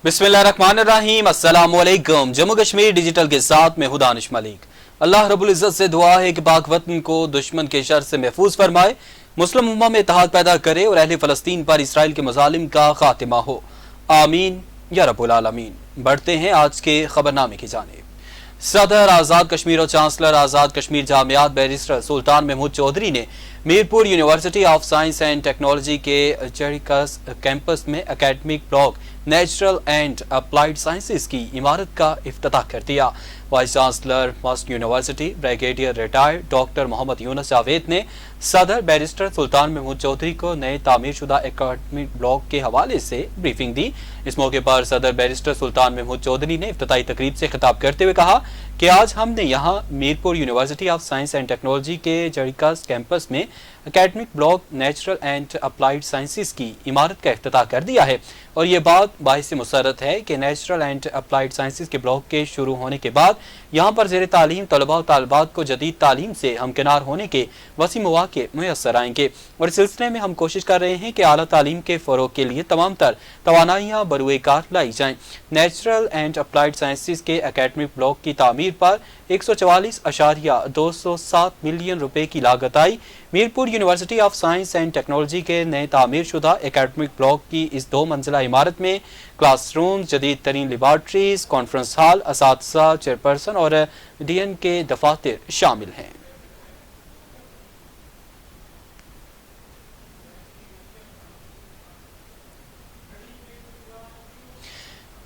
बिस्मिल्लाहिर्रहमानिर्रहीम, अस्सलाम वालेकुम। जम्मू कश्मीर डिजिटल के साथ मैं हूं दानिश मलिक। अल्लाह रब्बुल इज्जत से दुआ है कि पाक वतन को दुश्मन के शर से महफूज फरमाए, मुस्लिम उम्मा में इत्तेहाद पैदा करे और अहले फलस्तीन पर इसराइल के मजालिम का खातिमा हो। आमीन या रब्बुल आलमीन। बढ़ते हैं आज के खबरनामे की जानिब। सदर आज़ाद कश्मीर और चांसलर आज़ाद कश्मीर जामियात बैरिस्टर सुल्तान महमूद चौधरी ने Mirpur university of science and technology के जरिकस कैंपस में academic block natural and applied sciences की इमारत का इफ्तिताह कर दिया। Vice chancellor MUST university brigadier retired doctor Mohammad Younus Javed ने सदर बैरिस्टर सुल्तान महमूद चौधरी को नए तामीर शुदा एकेडमिक ब्लॉक के हवाले से ब्रीफिंग दी। इस मौके पर सदर बैरिस्टर सुल्तान महमूद चौधरी ने इफ्तिताई तकरीब से खिताब करते हुए कहा कि आज हमने यहाँ Mirpur university of science and technology के जरिकस कैंपस में academic block natural and applied sciences की इमारत का इफ्तिताह कर दिया है और ये बात बाइस मुसरत है कि नेचुरल एंड अप्लाइड साइंसेज के ब्लॉक के शुरू होने के बाद यहाँ पर ज़ेरे तालीम तलबा और तालिबात को जदीद तालीम से हमकिनार होने के वसी मौके मुयस्सर आएंगे और इस सिलसिले में हम कोशिश कर रहे हैं कि आला तालीम के फ़रोग के लिए तमाम तर तवानाइयाँ बरूए कार लाई जाएँ। नेचुरल एंड अप्लाइड साइंसेज के एकेडमिक ब्लॉक की तामीर पर 144.207 मिलियन रुपए की लागत आई। Mirpur university of science and technology के नए तामीर शुदा एकेडमिक ब्लॉक की इस 2 मंजिला इमारत में क्लासरूम, जदीद तरीन लेबॉर्ट्रीज, कॉन्फ्रेंस हॉल, असातिज़ा, चेयरपर्सन और डीएन के दफातर शामिल हैं।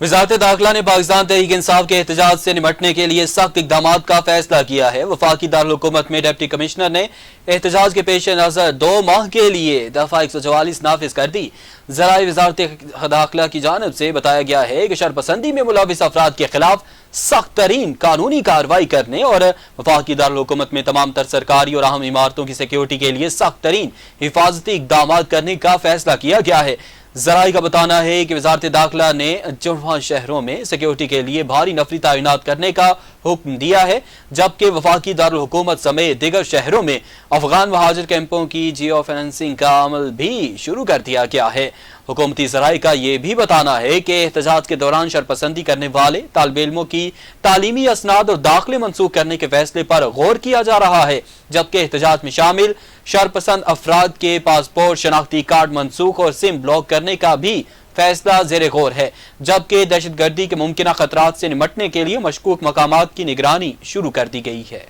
वज़ारत दाखिला ने पाकिस्तान तहरीक इंसाफ के एहतजाज से निपटने के लिए सख्त इक़दामात का फैसला किया है। वफाकी दारुल हुकूमत में डिप्टी कमिश्नर ने एहतजाज के पेश नज़र 2 माह के लिए दफ़ा 144 नाफिज कर दी। ज़राए वज़ारत दाखिला की जानिब से बताया गया है कि शरपसंदी में मुलविस अफराद के खिलाफ सख्त तरीन कानूनी कार्रवाई करने और वफाकी दारुल हुकूमत में तमाम तर सरकारी और अहम इमारतों की सिक्योरिटी के लिए सख्त तरीन हिफाजती इक़दाम करने का फैसला किया गया है। ज़राए का बताना है कि वज़ारत दाखिला ने जुड़वां शहरों में सिक्योरिटी के लिए भारी नफरी तैनात करने का हुक्म दिया है, जबकि वफाकी दारुल हुकूमत समेत दीगर शहरों में अफगान महाजिर कैंपों की जियो फाइनेंसिंग का अमल भी शुरू कर दिया गया है। हुकूमती ज़राए का यह भी बताना है कि एहतजाज के दौरान शरपसंदी करने वाले तालिब इल्मों की तालीमी असनाद और दाखिले मनसूख करने के फैसले पर गौर किया जा रहा है, जबकि एहतजाज में शामिल शरपसंद अफराद के पासपोर्ट, शनाख्ती कार्ड मनसूख और सिम ब्लॉक करने का भी फैसला ज़ेरे गौर है, जबकि दहशतगर्दी के मुमकिन खतरात से निपटने के लिए मशकूक मकामात की निगरानी शुरू कर दी गई है।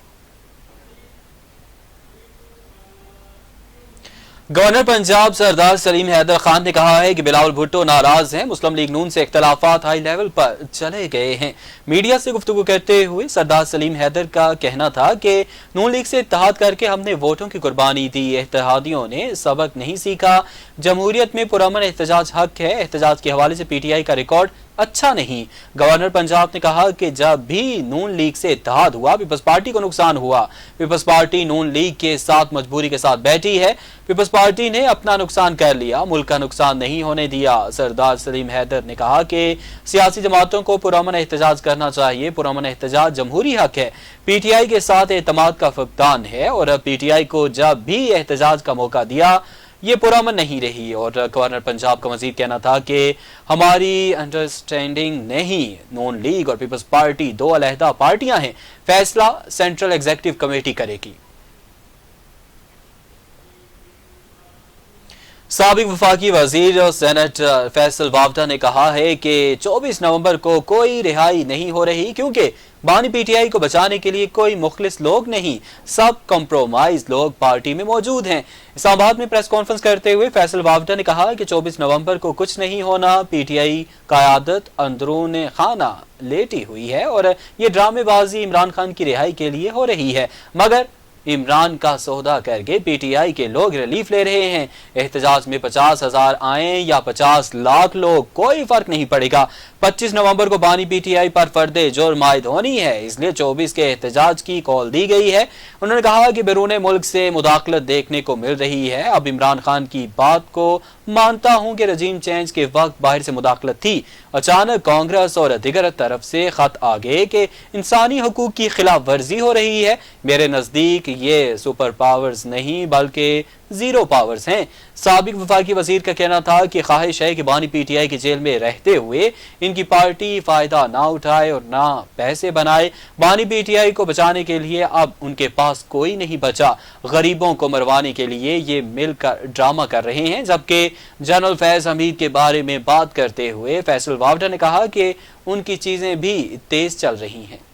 गवर्नर पंजाब सरदार सलीम हैदर खान ने कहा है कि बिलावल भुट्टो नाराज हैं। मुस्लिम लीग नून से इख्तलाफात हाई लेवल पर चले गए हैं। मीडिया से गुफ्तगू करते हुए सरदार सलीम हैदर का कहना था कि नून लीग से इत्तेहाद करके हमने वोटों की कुर्बानी दी, इत्तेहादियों ने सबक नहीं सीखा। जमहूरियत में पुरअमन एहतजाज हक है, एहतजाज के हवाले से पीटीआई का रिकॉर्ड अच्छा नहीं। गवर्नर पंजाब ने कहा कि जब भी नून लीग से इत्तेहाद हुआ पीपल्स पार्टी को नुकसान हुआ। पीपल्स पार्टी नून लीग के साथ मजबूरी के साथ बैठी है। पीपल्स पार्टी ने अपना नुकसान कर लिया, मुल्क का नुकसान नहीं होने दिया। सरदार सलीम हैदर ने कहा कि सियासी जमातों को पुरअमन एहतजाज करना चाहिए। पुरअमन एहतजाज जमहूरी हक है। पीटीआई के साथ एतमाद का फुकदान है और पीटीआई को जब भी एहतजाज का मौका दिया ये पुरअमन नहीं रही। और गवर्नर पंजाब का मजीद कहना था कि हमारी अंडरस्टैंडिंग नहीं, नून लीग और पीपल्स पार्टी 2 अलहदा पार्टियां हैं, फैसला सेंट्रल एग्जीक्यूटिव कमेटी करेगी। साबिक वफाकी वजीर और सेनेट फैसल वावडा ने कहा है कि 24 नवंबर को कोई रिहाई नहीं हो रही, क्योंकि बानी पीटीआई को बचाने के लिए कोई मुखलिस लोग नहीं, सब कॉम्प्रोमाइज लोग पार्टी में मौजूद हैं। इस्लामाबाद में प्रेस कॉन्फ्रेंस करते हुए फैसल वावडा ने कहा कि 24 नवंबर को कुछ नहीं होना। पीटीआई कायादत अंदरून खाना लेटी हुई है और ये ड्रामेबाजी इमरान खान की रिहाई के लिए हो रही है, मगर इमरान का सौदा करके पीटीआई के लोग रिलीफ ले रहे हैं। एहतजाज में 50,000 आए या 50 लाख लोग, कोई फर्क नहीं पड़ेगा। 25 नवंबर को बानी पीटीआई पर फर्दे जुर्म आयद होनी है, इसलिए 24 के एहतजाज की कॉल दी गई है। उन्होंने कहा कि बैरून मुल्क से मुदाखलत देखने को मिल रही है। अब इमरान खान की बात को मानता हूं कि रजीम चेंज के वक्त बाहर से मुदाखलत थी, अचानक कांग्रेस और दीगर तरफ से खत आ गए कि इंसानी हकूक की खिलाफ वर्जी हो रही है। मेरे नजदीक ये सुपर पावर्स नहीं बल्कि जीरो पावर्स हैं। साबिक वफाकी वजीर का कहना था कि ख्वाहिश है कि बानी पीटीआई की जेल में रहते हुए इनकी पार्टी फायदा ना उठाए और ना पैसे बनाए। बानी पीटीआई को बचाने के लिए अब उनके पास कोई नहीं बचा। गरीबों को मरवाने के लिए ये मिलकर ड्रामा कर रहे हैं। जबकि जनरल फैज हमीद के बारे में बात करते हुए फैसल वावडा ने कहा कि उनकी चीजें भी तेज चल रही हैं।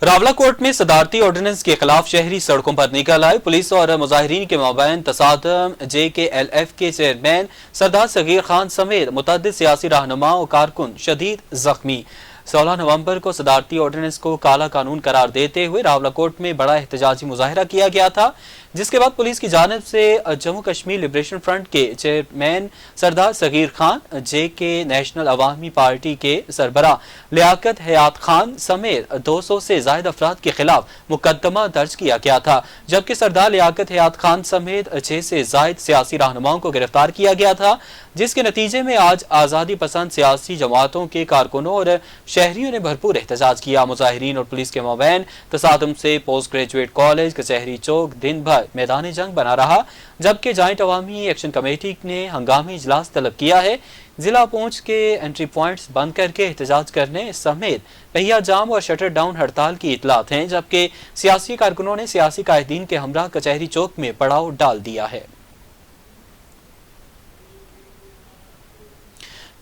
रावलाकोट में सदारती ऑर्डिनेंस के खिलाफ शहरी सड़कों पर निकल आए। पुलिस और मुजाहिरीन के माबैन तसादम। JKLF के चेयरमैन सरदार सगीर खान समेत मुतअद्दिद सियासी रहनुमा और कारकुन शदीद जख्मी। 16 नवंबर को सदारती ऑर्डिनेंस को काला कानून करार देते हुए रावलाकोट में बड़ा एहतजाजी मुजाहिरा किया गया था, जिसके बाद पुलिस की जानिब से जम्मू कश्मीर लिबरेशन फ्रंट के चेयरमैन सरदार सगीर खान, JK नेशनल अवामी पार्टी के सरबराह लियाकत हयात खान समेत 200 से ज्यादा अफराद के खिलाफ मुकदमा दर्ज किया गया था। जबकि सरदार लियाकत हयात खान समेत 6 से ज्यादा सियासी रहनुमाओं को गिरफ्तार किया गया था, जिसके नतीजे में आज आज़ादी पसंद सियासी जमातों के कारकुनों और शहरियों ने भरपूर एहतजाज किया। मुजाहिरीन और पुलिस के माबैन तसादम से पोस्ट ग्रेजुएट कॉलेज कचहरी चौक दिन भर मैदान जंग बना रहा। जबकि जॉइंट अवामी एक्शन कमेटी ने हंगामी इजलास तलब किया है। जिला पहुंच के एंट्री पॉइंट्स बंद करके एहतजाज करने समेत पहिया जाम और शटर डाउन हड़ताल की इतलात हैं। जबकि सियासी कारकुनों ने सियासी कायदीन के हमरा कचहरी चौक में पड़ाव डाल दिया है।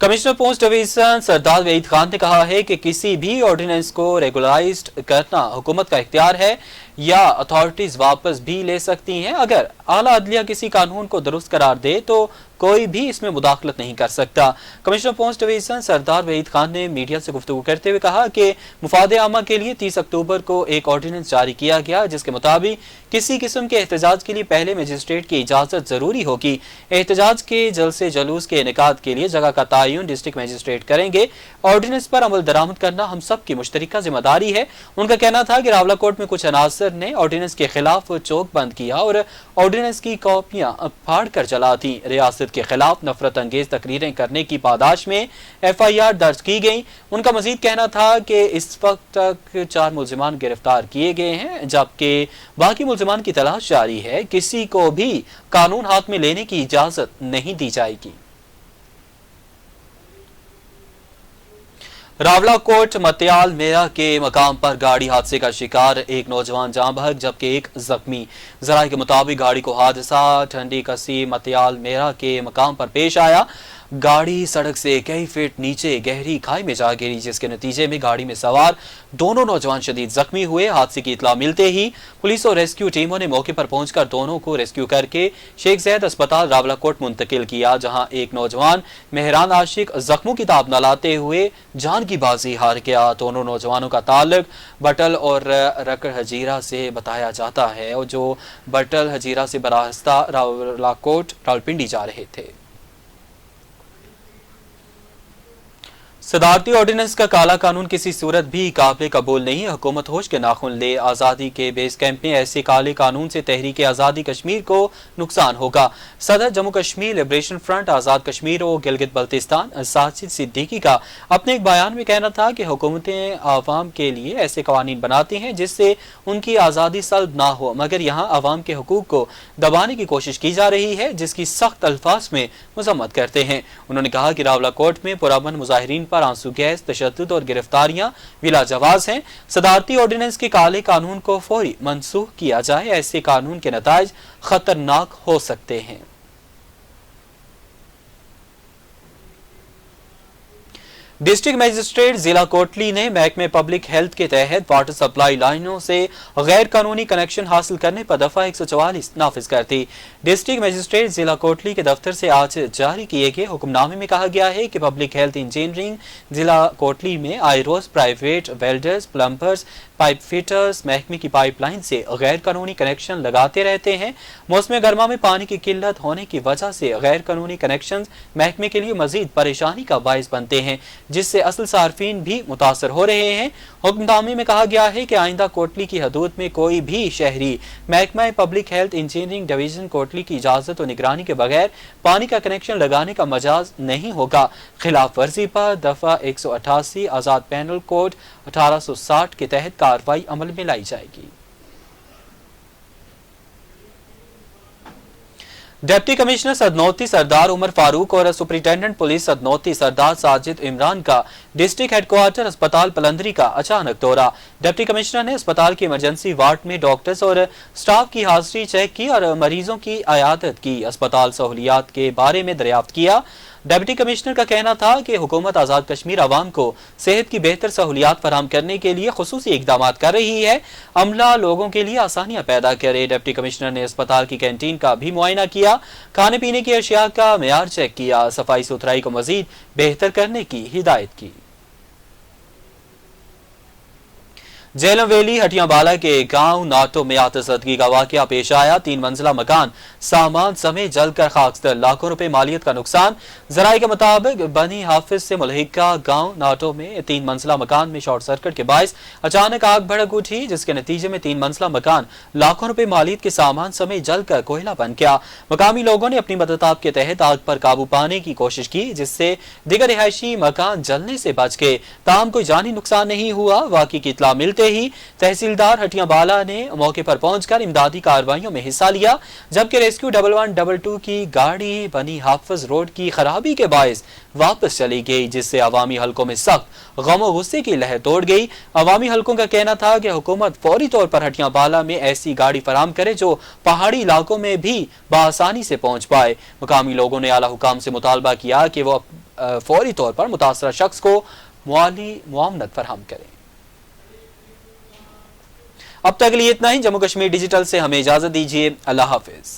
कमिश्नर पोस्ट डिवीजन सरदार वहीद खान ने कहा है कि किसी भी ऑर्डिनेंस को रेगुलराइज्ड करना हुकूमत का इख्तियार है या अथॉरिटीज वापस भी ले सकती हैं। अगर आला अदलिया किसी कानून को दुरुस्त करार दे तो कोई भी इसमें मुदाखलत नहीं कर सकता। कमिश्नर पोस्ट डिवीजन सरदार वहीद खान ने मीडिया से गुफ्तगू करते हुए कहा कि मुफादे आमा के लिए 30 अक्टूबर को एक ऑर्डिनेंस जारी किया गया, जिसके मुताबिक किसी किस्म के एहतजाज के लिए पहले मजिस्ट्रेट की इजाजत जरूरी होगी। एहतजाज के जलसे जुलूस के इनेकाद के लिए जगह का तयन डिस्ट्रिक्ट मजिस्ट्रेट करेंगे। ऑर्डिनेंस पर अमल दरामद करना हम सब की मुश्तरका जिम्मेदारी है। उनका कहना था कि रावलाकोट में कुछ अनासर ने ऑर्डिनेंस के खिलाफ चौक बंद किया और ऑर्डिनेंस की कॉपियां फाड़ कर जला दी। रियासत के खिलाफ नफरत अंगेज तकरीरें करने की पादाश में FIR दर्ज की गई। उनका मजीद कहना था कि इस वक्त तक 4 मुलजिमान गिरफ्तार किए गए हैं, जबकि बाकी मुलजिमान की तलाश जारी है। किसी को भी कानून हाथ में लेने की इजाजत नहीं दी जाएगी। रावलाकोट मत्याल मेरा के मकाम पर गाड़ी हादसे का शिकार, एक नौजवान जाँ बहक जबकि एक जख्मी। जराये के मुताबिक गाड़ी को हादसा ठंडी कसी मत्याल मेरा के मकाम पर पेश आया। गाड़ी सड़क से कई फीट नीचे गहरी खाई में जा गिरी, जिसके नतीजे में गाड़ी में सवार दोनों नौजवान शदीद जख्मी हुए। हादसे की इतला मिलते ही पुलिस और रेस्क्यू टीमों ने मौके पर पहुंचकर दोनों को रेस्क्यू करके शेख ज़ैद अस्पताल रावलाकोट मुंतकिल किया, जहां एक नौजवान मेहरान आशिक जख्मों की ताब न लाते हुए जान की बाजी हार गया। दोनों नौजवानों का ताल्लुक बटल और रकड़ हजीरा से बताया जाता है, और जो बटल हजीरा से बरास्ता रावलाकोट रावलपिंडी जा रहे थे। सदारती ऑर्डिनेंस का काला कानून किसी सूरत भी काबिल कबूल नहीं है। हुकूमत होश के नाखून ले। आज़ादी के बेस कैंप में ऐसे काले कानून से तहरीक आज़ादी कश्मीर को नुकसान होगा। सदर जम्मू कश्मीर लिबरेशन फ्रंट आज़ाद कश्मीर और गिलगित बल्तिस्तान साजिद सिद्दीकी का अपने एक बयान में कहना था कि हुकूमतें आवाम के लिए ऐसे कवानीन बनाती हैं जिससे उनकी आज़ादी सल्ब ना हो, मगर यहाँ आवाम के हुकूक को दबाने की कोशिश की जा रही है, जिसकी सख्त अल्फाज में मजम्मत करते हैं। उन्होंने कहा कि रावलाकोट में पुरअमन मुजाहिरीन पर आंसू गैस, तशद्दुद और गिरफ्तारियां बिला जवाज हैं। सदारती ऑर्डिनेंस के काले कानून को फौरी मनसूख किया जाए। ऐसे कानून के नताइज खतरनाक हो सकते हैं। डिस्ट्रिक्ट मजिस्ट्रेट जिला कोटली ने महकमे पब्लिक हेल्थ के तहत वाटर सप्लाई लाइनों से गैर कानूनी कनेक्शन हासिल करने पर दफा 144 नाफिज कर दी। डिस्ट्रिक्ट मजिस्ट्रेट जिला कोटली के दफ्तर से आज जारी किए गए हुक्मनामे में कहा गया है कि पब्लिक हेल्थ इंजीनियरिंग जिला कोटली में आयरोस, private welders, plumbers, pipe fitters महकमे की पाइपलाइन से गैर कानूनी कनेक्शन लगाते रहते हैं। मौसम गर्मा में पानी की किल्लत होने की वजह से गैर कानूनी कनेक्शन महकमे के लिए मजीद परेशानी का बायस बनते हैं, जिससे असल सार्फिन भी मुतासर हो रहे हैं। हुक्मनामे में कहा गया है कि आइंदा कोटली की हदूद में कोई भी शहरी महकमा public health engineering division Kotli की इजाजत और निगरानी के बगैर पानी का कनेक्शन लगाने का मजाज नहीं होगा। खिलाफ वर्जी पर दफा 188 आजाद पैनल कोड 1860 के तहत कार्रवाई अमल में लाई जाएगी। डिप्टी कमिश्नर सदनौती सरदार उमर फारूक और सुपरिटेंडेंट पुलिस सदनौती सरदार साजिद इमरान का डिस्ट्रिक्ट हेडक्वार्टर अस्पताल पलंदरी का अचानक दौरा। डिप्टी कमिश्नर ने अस्पताल के इमरजेंसी वार्ड में डॉक्टर्स और स्टाफ की हाजिरी चेक की और मरीजों की अयादत की। अस्पताल सहूलियात के बारे में दरियाफ्त किया। डिप्टी कमिश्नर का कहना था कि हुकूमत आज़ाद कश्मीर आवाम को सेहत की बेहतर सहूलियात फराहम करने के लिए खुसूसी इकदाम कर रही है। अमला लोगों के लिए आसानियां पैदा करे। डिप्टी कमिश्नर ने अस्पताल की कैंटीन का भी मुआयना किया, खाने पीने की अशिया का मेयार चेक किया, सफाई सुथराई को मजीद बेहतर करने की हिदायत की। झेलम वैली हटियाबाला के गांव नाटो में आतशदगी का वाकया पेश आया। 3 मंजिला मकान सामान समेत जलकर खाकस्तर, लाखों रुपए मालियत का नुकसान। जराये के मुताबिक बनी हाफिज से मुल्हिका गांव नाटो में 3 मंजिला मकान में शॉर्ट सर्किट के बायस अचानक आग भड़क उठी, जिसके नतीजे में 3 मंजिला मकान लाखों रुपए मालियत के सामान समेत जलकर कोयला बन गया। मकामी लोगों ने अपनी मदद के तहत आग पर काबू पाने की कोशिश की, जिससे दीगर रिहायशी मकान जलने से बच गए। ताहम कोई जानी नुकसान नहीं हुआ। वाकई की इत्तला मिलते ही तहसीलदार हटियाबाला ने मौके पर पहुंचकर इमदादी कार्रवाइयों में हिस्सा लिया, जबकि रेस्क्यू 1122 की गाड़ी बनी हाफिज रोड की खराबी के बायस वापस चली गई, जिससे अवामी हलकों में सख्त गम और गुस्से की लहर दौड़ गई। अवामी हलकों का कहना था कि हुकूमत फौरी तौर पर हटियाबाला में ऐसी गाड़ी फराहम करे जो पहाड़ी इलाकों में भी बआसानी से पहुंच पाए। मकामी लोगों ने आला हुकाम से मुतालबा किया कि वो फौरी तौर पर मुतासरा शख्स को माली मुआवनत फराहम करें। अब तक के लिए इतना ही। जम्मू कश्मीर डिजिटल से हमें इजाजत दीजिए। अल्लाह हाफिज।